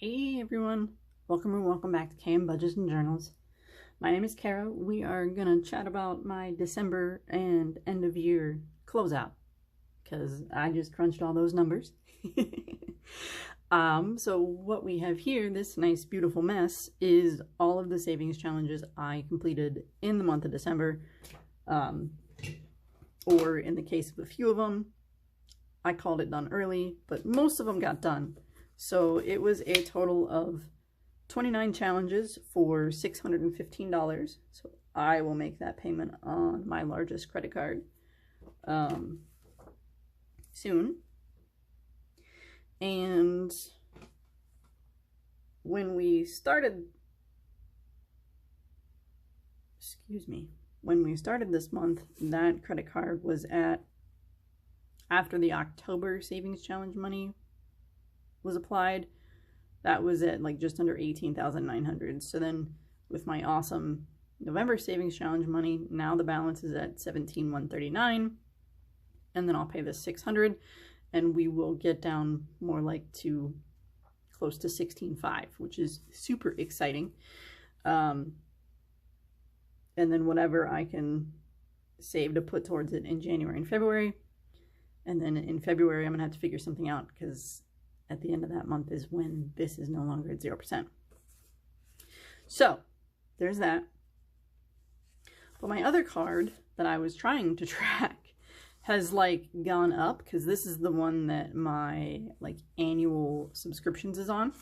Hey everyone, welcome or welcome back to KM Budgets and Journals. My name is Kara. We are gonna chat about my December and end of year closeout because I just crunched all those numbers. So what we have here, this nice beautiful mess, is all of the savings challenges I completed in the month of December, or in the case of a few of them, I called it done early, but most of them got done. So it was a total of 29 challenges for $615. So I will make that payment on my largest credit card soon. And when we started, when we started this month, that credit card was at, after the October savings challenge money was applied, that was at like just under 18,900. So then with my awesome November savings challenge money, now the balance is at 17,139, and then I'll pay this 600 and we will get down more like to close to 16,500, which is super exciting. And then whatever I can save to put towards it in January and February. And then in February, I'm gonna have to figure something out because at the end of that month is when this is no longer at 0%. So there's that. But my other card that I was trying to track has like gone up because this is the one that my like annual subscriptions is on,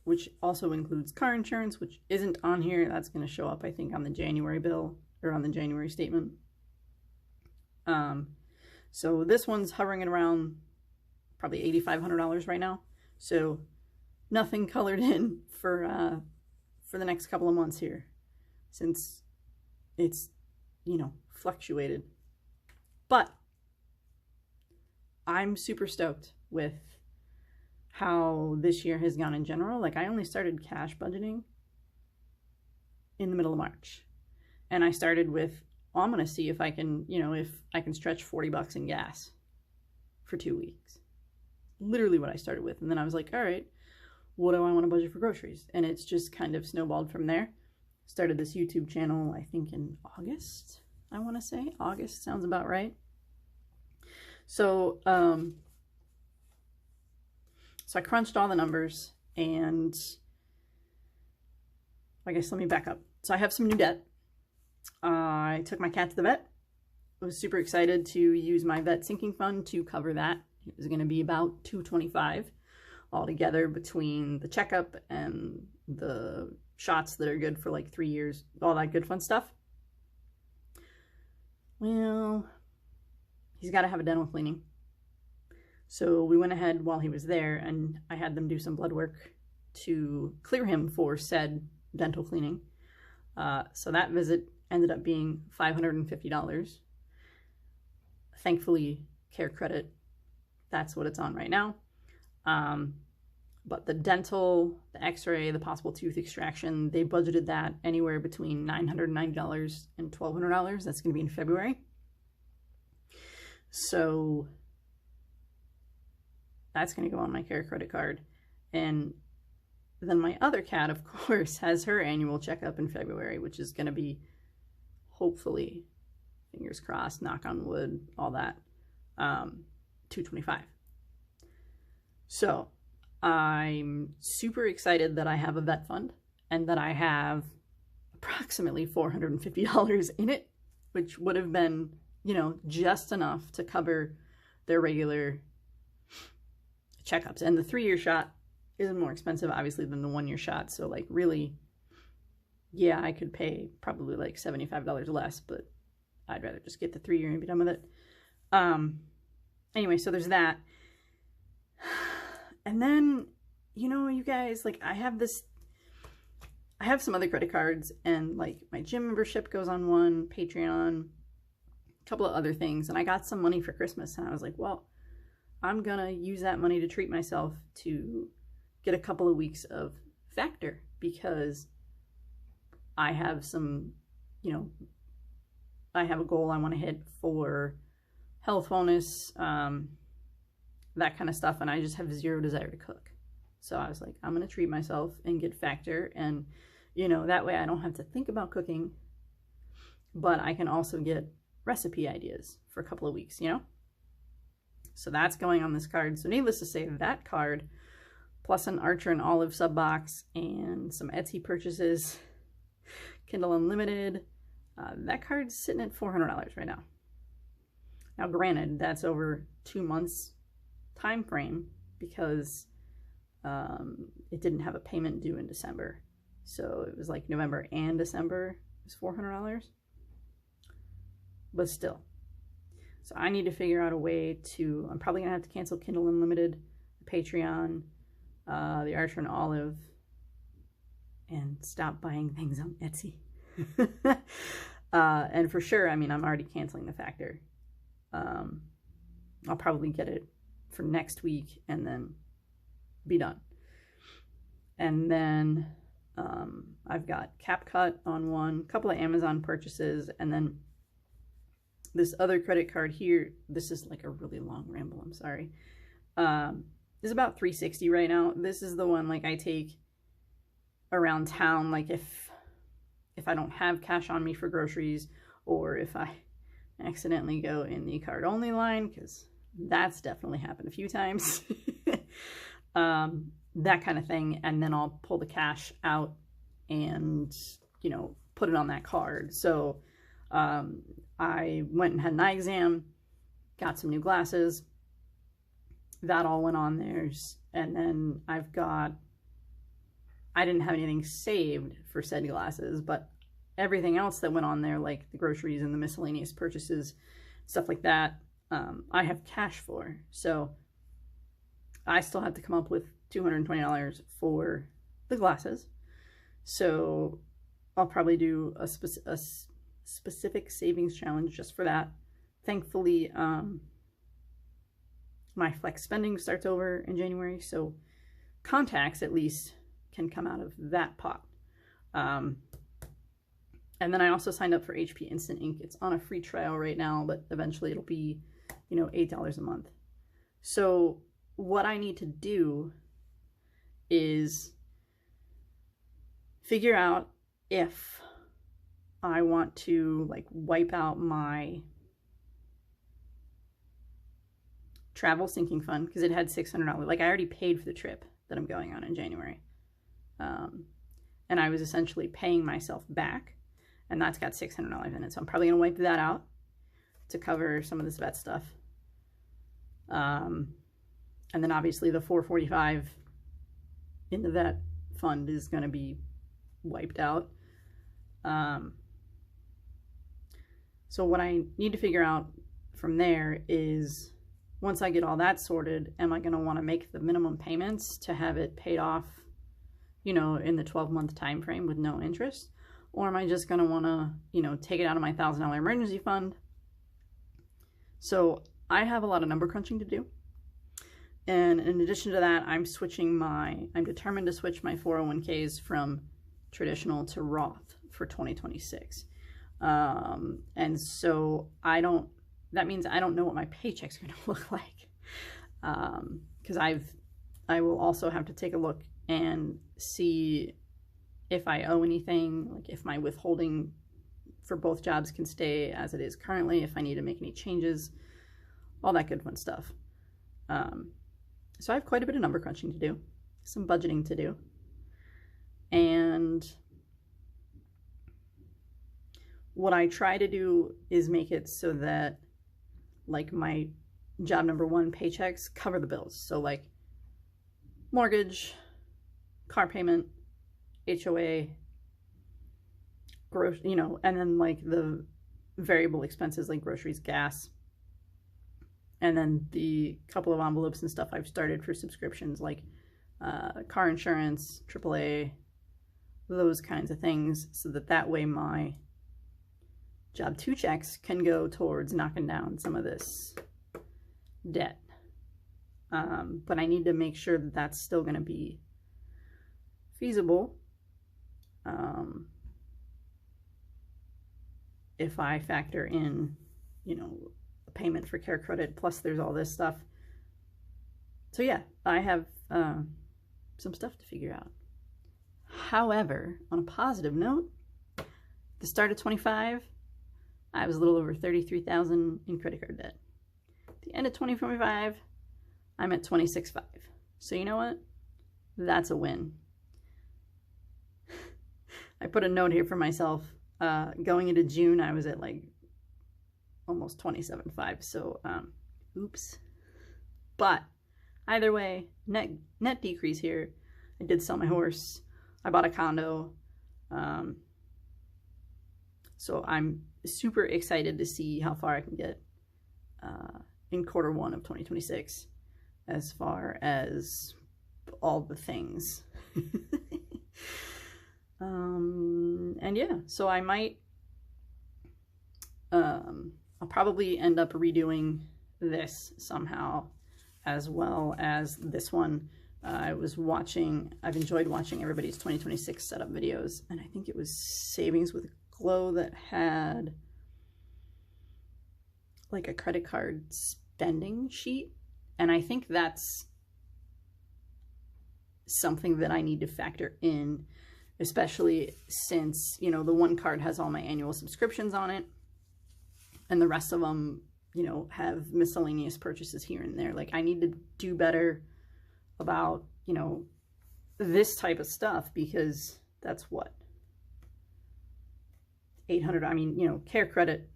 which also includes car insurance, which isn't on here. That's going to show up, I think, on the January bill or on the January statement. So this one's hovering at around probably $8,500 right now. So nothing colored in for the next couple of months here, since it's, you know, fluctuated. But I'm super stoked with how this year has gone in general. Like, I only started cash budgeting in the middle of March, and I started with, well, I'm gonna see if I can, you know, if I can stretch 40 bucks in gas for 2 weeks. Literally what I started with. And then I was like, all right, what do I want to budget for groceries? And it's just kind of snowballed from there. Started this YouTube channel, I think in August, I want to say. August sounds about right. So, so I crunched all the numbers, and I guess let me back up. So I have some new debt. I took my cat to the vet. I was super excited to use my vet sinking fund to cover that. It was going to be about $225 altogether between the checkup and the shots that are good for like 3 years, all that good fun stuff. Well, he's got to have a dental cleaning. So we went ahead while he was there, and I had them do some blood work to clear him for said dental cleaning. So that visit ended up being $550. Thankfully, Care Credit, that's what it's on right now. But the dental, the x-ray, the possible tooth extraction, they budgeted that anywhere between $990 and $1,200. That's going to be in February. So that's going to go on my Care Credit card. And then my other cat, of course, has her annual checkup in February, which is going to be, hopefully, fingers crossed, knock on wood, all that, $225. So I'm super excited that I have a vet fund and that I have approximately $450 in it, which would have been, you know, just enough to cover their regular checkups. And the 3-year shot isn't more expensive, obviously, than the 1-year shot. So, like, really, yeah, I could pay probably like $75 less, but I'd rather just get the 3-year and be done with it. Anyway, so there's that. And then, you know, you guys, like, I have some other credit cards, and like my gym membership goes on one, Patreon, a couple of other things. And I got some money for Christmas, and I was like, well, I'm gonna use that money to treat myself to get a couple of weeks of Factor, because I have some, you know, I have a goal I want to hit for health, wellness, that kind of stuff, and I just have zero desire to cook. So I was like, I'm going to treat myself and get Factor, and, you know, that way I don't have to think about cooking, but I can also get recipe ideas for a couple of weeks, you know? So that's going on this card. So needless to say, that card, plus an Archer and Olive sub box and some Etsy purchases, Kindle Unlimited, that card's sitting at $400 right now. Now, granted, that's over 2 months time frame because it didn't have a payment due in December. So it was like November and December was $400. But still. So I need to figure out a way to, I'm probably going to have to cancel Kindle Unlimited, Patreon, the Archer and Olive, and stop buying things on Etsy. And for sure, I mean, I'm already canceling the Factor. I'll probably get it for next week and then be done. And then I've got CapCut on one, couple of Amazon purchases, and then this other credit card here, this is like a really long ramble, I'm sorry. It's about $360 right now. This is the one like I take around town, like if I don't have cash on me for groceries, or if I accidentally go in the card only line, because that's definitely happened a few times. That kind of thing, and then I'll pull the cash out and, you know, put it on that card. So I went and had an eye exam, got some new glasses, that all went on theirs, and then I didn't have anything saved for said glasses, but everything else that went on there, like the groceries and the miscellaneous purchases, stuff like that, I have cash for. So I still have to come up with $220 for the glasses. So I'll probably do a specific savings challenge just for that. Thankfully, my flex spending starts over in January, so contacts at least can come out of that pot. And then I also signed up for HP Instant Ink. It's on a free trial right now, but eventually it'll be, you know, $8 a month. So what I need to do is figure out if I want to like wipe out my travel sinking fund, because it had $600. Like I already paid for the trip that I'm going on in January. And I was essentially paying myself back, and that's got $600 in it. So I'm probably gonna wipe that out to cover some of this vet stuff. And then obviously the $445 in the vet fund is gonna be wiped out. So what I need to figure out from there is, once I get all that sorted, am I going to want to make the minimum payments to have it paid off, you know, in the 12-month time frame with no interest? Or am I just going to want to, you know, take it out of my $1,000 emergency fund? So I have a lot of number crunching to do. And in addition to that, I'm determined to switch my 401ks from traditional to Roth for 2026. And so that means I don't know what my paycheck's going to look like. Because I will also have to take a look and see if I owe anything, like if my withholding for both jobs can stay as it is currently, if I need to make any changes, all that good fun stuff. So I have quite a bit of number crunching to do, some budgeting to do. And what I try to do is make it so that like my job number one paychecks cover the bills. So like mortgage, car payment, HOA, you know, and then like the variable expenses like groceries, gas, and then the couple of envelopes and stuff I've started for subscriptions like car insurance, AAA, those kinds of things, so that way my job 2 checks can go towards knocking down some of this debt. But I need to make sure that that's still going to be feasible. If I factor in, you know, a payment for care credit, plus there's all this stuff. So yeah, I have some stuff to figure out. However, on a positive note, the start of 25, I was a little over $33,000 in credit card debt. At the end of 2025, I'm at $26,500. So you know what? That's a win. I put a note here for myself. Going into June, I was at like almost $27,500. So, oops. But either way, net decrease here. I did sell my horse. I bought a condo. So I'm super excited to see how far I can get in Q1 of 2026 as far as all the things. And yeah, so I might, I'll probably end up redoing this somehow as well as this one. I've enjoyed watching everybody's 2026 setup videos, and I think it was Savings with Glow that had like a credit card spending sheet, and I think that's something that I need to factor in, especially since, you know, the one card has all my annual subscriptions on it, and the rest of them, you know, have miscellaneous purchases here and there. Like, I need to do better about, you know, this type of stuff, because that's what, 800, I mean, you know, care credit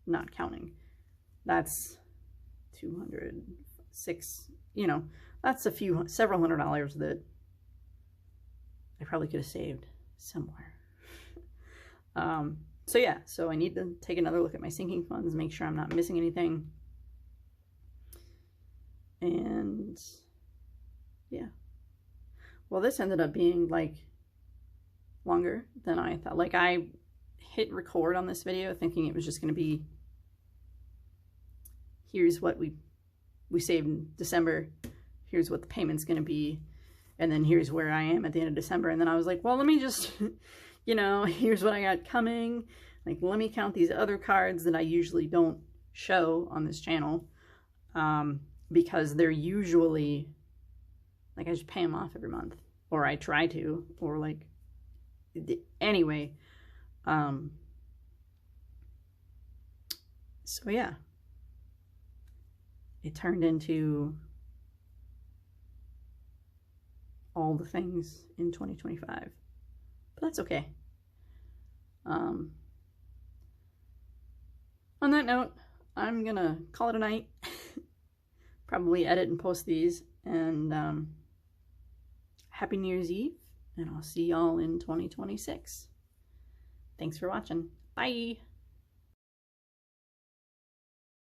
not counting, that's 206, you know, that's several $100s that I probably could have saved somewhere. So yeah, so I need to take another look at my sinking funds, make sure I'm not missing anything. And yeah, well, this ended up being like longer than I thought. Like, I hit record on this video thinking it was just going to be, here's what we saved in December, here's what the payment's going to be, and then here's where I am at the end of December. And then I was like, well, let me just, you know, here's what I got coming. Like, let me count these other cards that I usually don't show on this channel, because they're usually, like, I just pay them off every month, or I try to, or like, anyway. So yeah, it turned into all the things in 2025, but that's okay. On that note, I'm gonna call it a night. Probably edit and post these, and Happy New Year's Eve, and I'll see y'all in 2026. Thanks for watching. Bye.